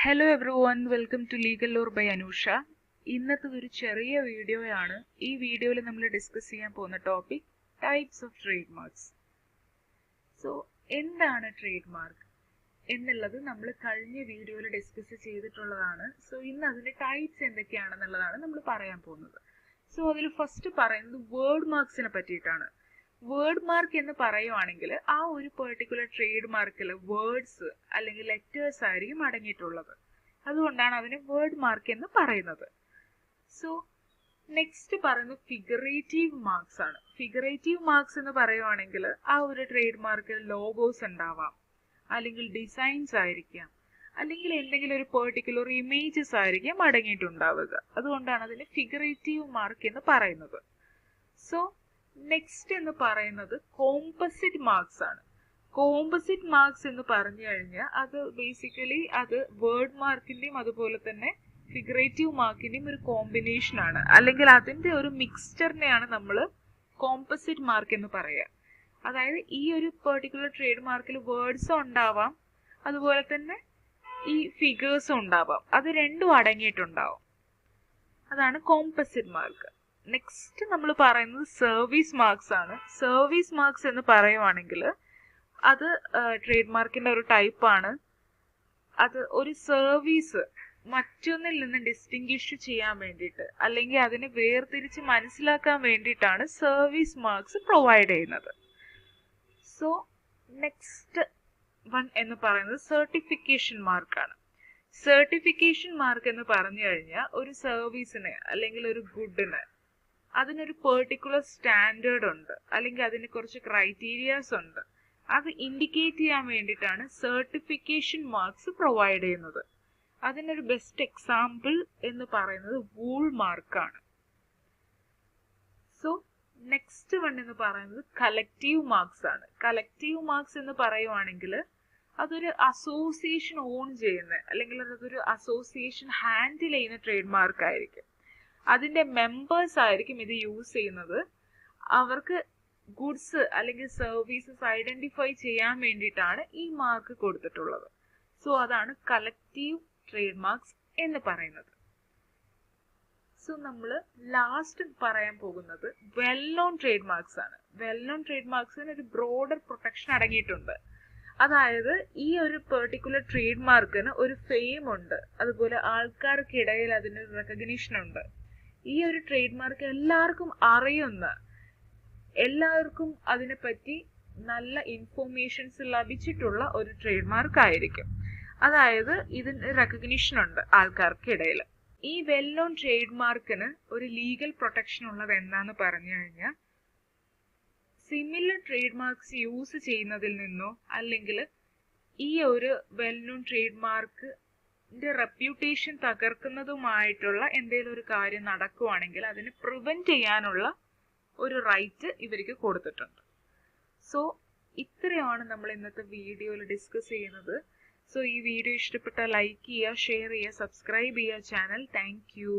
Hello everyone, welcome to Legal Lore by Anusha. ഇന്നത്തെ ഒരു ചെറിയ വീഡിയോയാണ്. ഈ വീഡിയോയിൽ നമ്മൾ ഡിസ്കസ് ചെയ്യാൻ പോകുന്ന topic types of trade marks. So എന്താണ് ട്രേഡ് മാർക്ക് എന്നുള്ളത് നമ്മൾ കഴിഞ്ഞ വീഡിയോയിൽ ഡിസ്കസ് ചെയ്തിട്ടുള്ളതാണ്. സോ ഇന്ന് അതിന്റെ ടൈപ്സ് എന്തൊക്കെയാണെന്നുള്ളതാണ് നമ്മൾ പറയാൻ പോകുന്നത്. സോ അതിൽ ഫസ്റ്റ് പറയുന്നത് വേർഡ് മാർക്സിനെ പറ്റിയിട്ടാണ്. വേർഡ് മാർക്ക് എന്ന് പറയുവാണെങ്കിൽ ആ ഒരു പെർട്ടിക്കുലർ ട്രേഡ് മാർക്കിൽ വേർഡ്സ് അല്ലെങ്കിൽ ലെറ്റേഴ്സ് ആയിരിക്കും അടങ്ങിയിട്ടുള്ളത്. അതുകൊണ്ടാണ് അതിന് വേർഡ് മാർക്ക് എന്ന് പറയുന്നത്. സോ നെക്സ്റ്റ് പറയുന്നത് ഫിഗറേറ്റീവ് മാർക്സ് ആണ്. ഫിഗറേറ്റീവ് മാർക്സ് എന്ന് പറയുവാണെങ്കിൽ ആ ഒരു ട്രേഡ് മാർക്കിൽ ലോഗോസ് ഉണ്ടാവാം, അല്ലെങ്കിൽ ഡിസൈൻസ് ആയിരിക്കാം, അല്ലെങ്കിൽ എന്തെങ്കിലും ഒരു പെർട്ടിക്കുലർ ഇമേജസ് ആയിരിക്കും അടങ്ങിയിട്ടുണ്ടാവുക. അതുകൊണ്ടാണ് അതിന് ഫിഗറേറ്റീവ് മാർക്ക് എന്ന് പറയുന്നത്. സോ നെക്സ്റ്റ് എന്ന് പറയുന്നത് കോമ്പസിറ്റ് മാർക്സ് ആണ്. കോമ്പസിറ്റ് മാർക്സ് എന്ന് പറഞ്ഞു കഴിഞ്ഞാൽ അത് ബേസിക്കലി അത് വേർഡ് മാർക്കിന്റെയും അതുപോലെ തന്നെ ഫിഗറേറ്റീവ് മാർക്കിന്റെയും ഒരു കോമ്പിനേഷൻ ആണ്, അല്ലെങ്കിൽ അതിന്റെ ഒരു മിക്സ്ചറിനെയാണ് നമ്മൾ കോമ്പസിറ്റ് മാർക്ക് എന്ന് പറയുക. അതായത് ഈ ഒരു പെർട്ടിക്കുലർ ട്രേഡ് മാർക്കിൽ വേർഡ്സും ഉണ്ടാവാം, അതുപോലെ തന്നെ ഈ ഫിഗേഴ്സും ഉണ്ടാവാം. അത് രണ്ടും അടങ്ങിയിട്ടുണ്ടാവും. അതാണ് കോമ്പസിറ്റ് മാർക്ക്. നെക്സ്റ്റ് നമ്മൾ പറയുന്നത് സർവീസ് മാർക്സ് ആണ്. സർവീസ് മാർക്സ് എന്ന് പറയുവാണെങ്കിൽ അത് ട്രേഡ് മാർക്കിന്റെ ഒരു ടൈപ്പാണ്. അത് ഒരു സർവീസ് മറ്റൊന്നിൽ നിന്ന് ഡിസ്റ്റിങ്വിഷ് ചെയ്യാൻ വേണ്ടിയിട്ട്, അല്ലെങ്കിൽ അതിനെ വേർതിരിച്ച് മനസ്സിലാക്കാൻ വേണ്ടിയിട്ടാണ് സർവീസ് മാർക്സ് പ്രൊവൈഡ് ചെയ്യുന്നത്. സോ നെക്സ്റ്റ് വൺ എന്ന് പറയുന്നത് സർട്ടിഫിക്കേഷൻ മാർക്കാണ്. സർട്ടിഫിക്കേഷൻ മാർക്ക് എന്ന് പറഞ്ഞു കഴിഞ്ഞാൽ ഒരു സർവീസിന് അല്ലെങ്കിൽ ഒരു ഗുഡിന് അതിനൊരു പെർട്ടിക്കുലർ സ്റ്റാൻഡേർഡ് ഉണ്ട്, അല്ലെങ്കിൽ അതിന് കുറച്ച് ക്രൈറ്റീരിയാസ് ഉണ്ട്. അത് ഇൻഡിക്കേറ്റ് ചെയ്യാൻ വേണ്ടിയിട്ടാണ് സർട്ടിഫിക്കേഷൻ മാർക്സ് പ്രൊവൈഡ് ചെയ്യുന്നത്. അതിനൊരു ബെസ്റ്റ് എക്സാമ്പിൾ എന്ന് പറയുന്നത് വൂൾ മാർക്കാണ്. സോ നെക്സ്റ്റ് വൺ എന്ന് പറയുന്നത് കളക്റ്റീവ് മാർക്സ് ആണ്. കളക്റ്റീവ് മാർക്സ് എന്ന് പറയുവാണെങ്കിൽ അതൊരു അസോസിയേഷൻ ഓൺ ചെയ്യുന്ന, അല്ലെങ്കിൽ അതൊരു അസോസിയേഷൻ ഹാൻഡിൽ ചെയ്യുന്ന ട്രേഡ് മാർക്ക് ആയിരിക്കും. അതിന്റെ മെമ്പേഴ്സ് ആയിരിക്കും ഇത് യൂസ് ചെയ്യുന്നത്. അവർക്ക് ഗുഡ്സ് അല്ലെങ്കിൽ സർവീസസ് ഐഡന്റിഫൈ ചെയ്യാൻ വേണ്ടിയിട്ടാണ് ഈ മാർക്ക് കൊടുത്തിട്ടുള്ളത്. സോ അതാണ് കളക്റ്റീവ് ട്രേഡ് മാർക്സ് എന്ന് പറയുന്നത്. സോ നമ്മൾ ലാസ്റ്റ് പറയാൻ പോകുന്നത് വെൽ നോൺ ട്രേഡ് മാർക്സ് ആണ്. വെൽ നോൺ ട്രേഡ് മാർക്സിന് ഒരു ബ്രോഡർ പ്രൊട്ടക്ഷൻ അടങ്ങിയിട്ടുണ്ട്. അതായത് ഈ ഒരു പെർട്ടിക്കുലർ ട്രേഡ് മാർക്കിന് ഒരു ഫെയിം ഉണ്ട്, അതുപോലെ ആൾക്കാർക്കിടയിൽ അതിനൊരു റെക്കഗ്നീഷൻ ഉണ്ട്. ഈ ഒരു ട്രേഡ് മാർക്ക് എല്ലാവർക്കും അറിയുന്ന, എല്ലാവർക്കും അതിനെപ്പറ്റി നല്ല ഇൻഫോർമേഷൻസ് ലഭിച്ചിട്ടുള്ള ഒരു ട്രേഡ് മാർക്ക് ആയിരിക്കും. അതായത് ഇതിന് റെക്കഗ്നീഷൻ ഉണ്ട് ആൾക്കാർക്കിടയിൽ. ഈ വെൽ നോൺ ട്രേഡ് മാർക്കിന് ഒരു ലീഗൽ പ്രൊട്ടക്ഷൻ ഉള്ളത് എന്താന്ന് പറഞ്ഞു കഴിഞ്ഞാൽ, സിമിലർ ട്രേഡ് മാർക്സ് യൂസ് ചെയ്യുന്നതിൽ നിന്നോ അല്ലെങ്കിൽ ഈ ഒരു well known trade mark reputation തകർക്കുന്നതുമായിട്ടുള്ള എന്തെങ്കിലും ഒരു കാര്യം നടക്കുവാണെങ്കിൽ അതിനെ പ്രിവെന്റ് ചെയ്യാനുള്ള ഒരു റൈറ്റ് ഇവർക്ക് കൊടുത്തിട്ടുണ്ട്. സോ ഇത്രയാണ് നമ്മൾ ഇന്നത്തെ വീഡിയോയിൽ ഡിസ്കസ് ചെയ്യുന്നത്. സോ ഈ വീഡിയോ ഇഷ്ടപ്പെട്ടാൽ ലൈക്ക് ചെയ്യുക, ഷെയർ ചെയ്യുക, സബ്സ്ക്രൈബ് ചെയ്യുക ചാനൽ. Thank you.